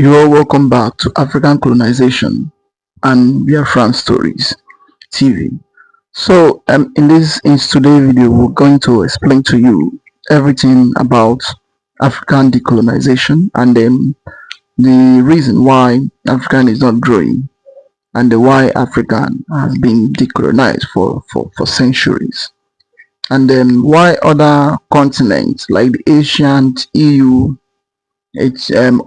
You are welcome back to African Colonization and Biafran Stories TV. So, in today's video, we're going to explain to you everything about African decolonization and the reason why African is not growing and why African has been decolonized for centuries. And then why other continents like the Asian, EU,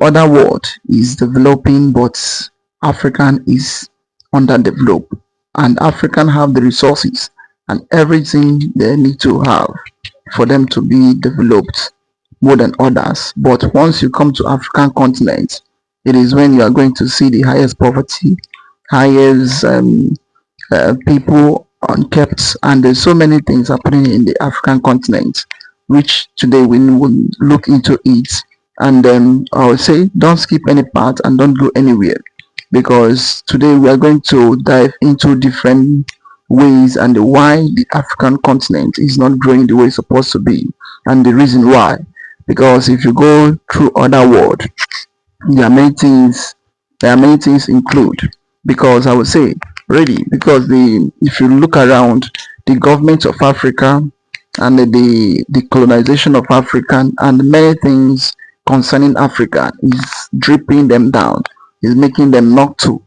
other world is developing, but African is underdeveloped, and African have the resources and everything they need to have for them to be developed more than others. But once you come to African continent, it is when you are going to see the highest poverty, highest people unkept, and there's so many things happening in the African continent, which today we will look into it. And I would say don't skip any part and don't go anywhere, because today we are going to dive into different ways and why the African continent is not growing the way it's supposed to be, and the reason why. Because if you go through other world, there are many things include, because I would say really, because if you look around, the government of Africa and the colonization of Africa and many things concerning Africa is dripping them down, is making them not to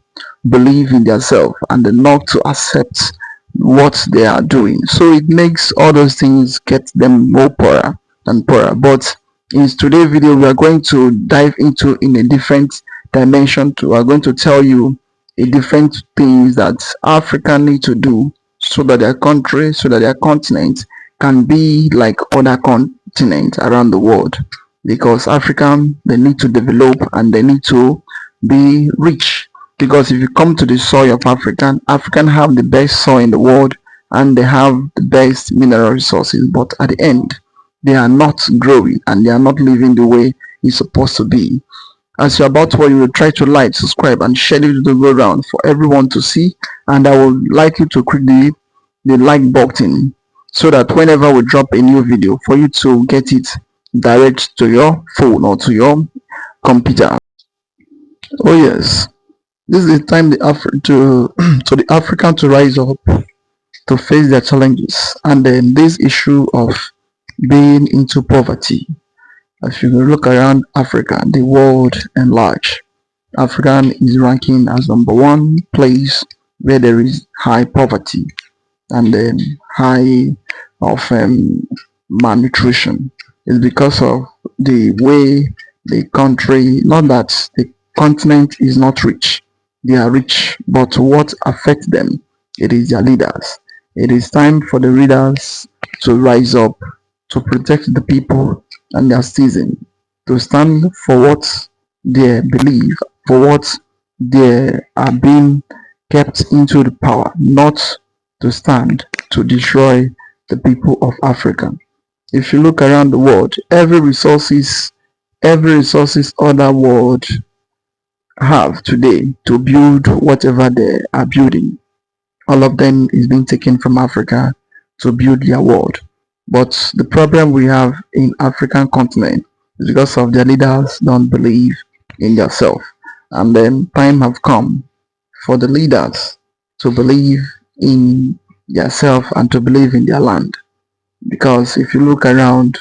believe in themselves and not to accept what they are doing. So it makes all those things get them more poorer and poorer. But in today's video, we are going to dive into in a different dimension. We are going to tell you a different things that Africa need to do so that their country, so that their continent can be like other continents around the world. Because African, they need to develop and they need to be rich. Because if you come to the soil of African have the best soil in the world and they have the best mineral resources, but at the end they are not growing and they are not living the way it's supposed to be. As you're about to watch, you will try to like, subscribe and share it to go around for everyone to see, and I would like you to click the like button so that whenever we drop a new video, for you to get it direct to your phone or to your computer. Oh yes, this is the time to the African to rise up to face their challenges, and then this issue of being into poverty. If you look around Africa, the world and large, African is ranking as #1 place where there is high poverty and then high of malnutrition. Is because of the way the country, not that the continent is not rich, they are rich, but what affects them, it is their leaders. It is time for the leaders to rise up to protect the people and their citizens, to stand for what they believe, for what they are being kept into the power, not to stand to destroy the people of Africa. If you look around the world, every resources other world have today to build whatever they are building, all of them is being taken from Africa to build their world. But the problem we have in African continent is because of their leaders don't believe in themselves, and then time have come for the leaders to believe in themselves and to believe in their land. Because if you look around,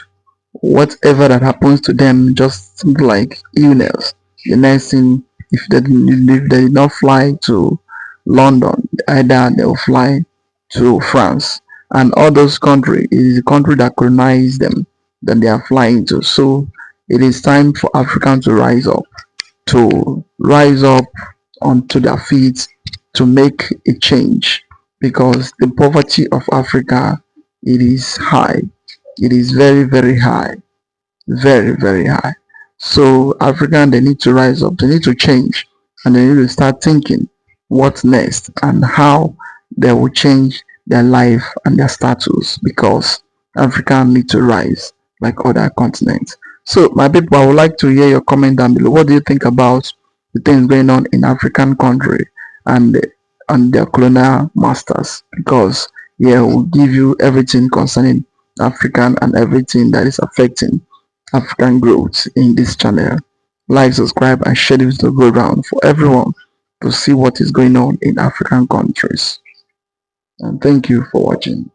whatever that happens to them, just something like illness, the next thing, if they did not fly to London, either they'll fly to France, and all those countries is the country that colonized them that they are flying to. So it is time for Africans to rise up onto their feet to make a change, because the poverty of Africa, it is high. It is very, very high. Very, very high. So African, they need to rise up. They need to change, and they need to start thinking what's next and how they will change their life and their status, because African need to rise like other continents. So my people, I would like to hear your comment down below. What do you think about the things going on in African country and their colonial masters? Because yeah, we'll give you everything concerning African and everything that is affecting African growth in this channel. like, subscribe, and share this to go around for everyone to see what is going on in African countries. And thank you for watching.